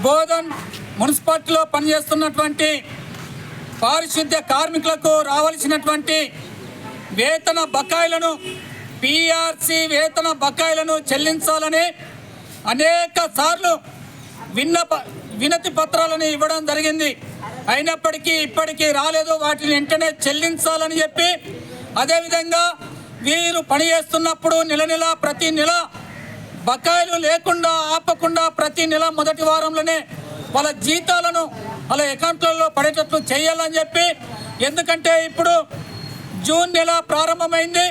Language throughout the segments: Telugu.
బోధన్ మున్సిపాలిటీలో పనిచేస్తున్నటువంటి పారిశుద్ధ్య కార్మికులకు రావాల్సినటువంటి వేతన బకాయిలను పిఆర్సి వేతన బకాయిలను చెల్లించాలని అనేక సార్లు వినతి పత్రాలను ఇవ్వడం జరిగింది. అయినప్పటికీ ఇప్పటికీ రాలేదు. వాటిని వెంటనే చెల్లించాలని చెప్పి, అదేవిధంగా వీరు పనిచేస్తున్నప్పుడు నెల ప్రతి నెల బకాయిలు లేకుండా ఆపకుండా ప్రతి నెల మొదటి వారంలోనే వాళ్ళ జీతాలను వాళ్ళ అకౌంట్లలో పడేటట్లు చేయాలని చెప్పి, ఎందుకంటే ఇప్పుడు జూన్ నెల ప్రారంభమైంది.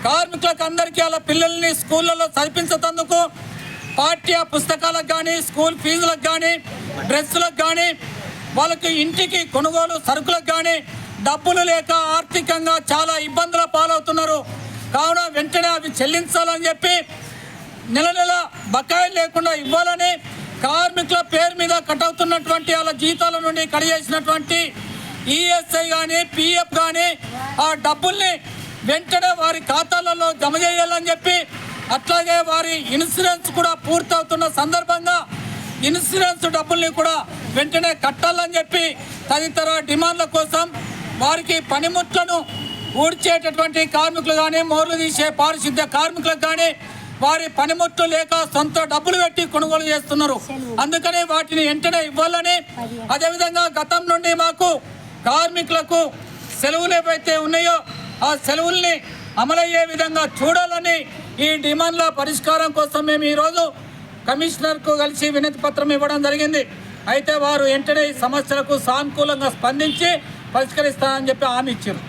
కార్మికులకు అందరికీ వాళ్ళ పిల్లల్ని స్కూళ్ళలో చదివించేందుకు పాఠ్య పుస్తకాలకు కానీ, స్కూల్ ఫీజులకు కానీ, డ్రెస్సులకు కానీ, వాళ్ళకి ఇంటికి కొనుగోలు సరుకులకు కానీ డబ్బులు లేక ఆర్థికంగా చాలా ఇబ్బందుల పాలవుతున్నారు. కావున వెంటనే అవి చెల్లించాలని చెప్పి, నెల బకాయిలు లేకుండా ఇవ్వాలని, కార్మికుల పేరు మీద కట్ అవుతున్నటువంటి వాళ్ళ జీతాల నుండి కడిగేసినటువంటి ఈఎస్ఐ కానీ, పిఎఫ్ కానీ ఆ డబ్బుల్ని వెంటనే వారి ఖాతాలలో జమ చేయాలని చెప్పి, అట్లాగే వారి ఇన్సూరెన్స్ కూడా పూర్తవుతున్న సందర్భంగా ఇన్సూరెన్స్ డబ్బుల్ని కూడా వెంటనే కట్టాలని చెప్పి తదితర డిమాండ్ల కోసం వారికి పనిముట్లను ఊడ్చేటటువంటి కార్మికులు కానీ, మోర్లు తీసే పారిశుద్ధ్య కార్మికులకు కానీ వారి పనిముట్లు లేక సొంత డబ్బులు పెట్టి కొనుగోలు చేస్తున్నారు. అందుకని వాటిని వెంటనే ఇవ్వాలని, అదేవిధంగా గతం నుండి మాకు కార్మికులకు సెలవులు ఏవైతే ఉన్నాయో ఆ సెలవుల్ని అమలయ్యే విధంగా చూడాలని ఈ డిమాండ్ల పరిష్కారం కోసం మేము ఈరోజు కమిషనర్కు కలిసి వినతి పత్రం ఇవ్వడం జరిగింది. అయితే వారు వెంటనే ఈ సమస్యలకు సానుకూలంగా స్పందించి పరిష్కరిస్తానని చెప్పి హామీ ఇచ్చారు.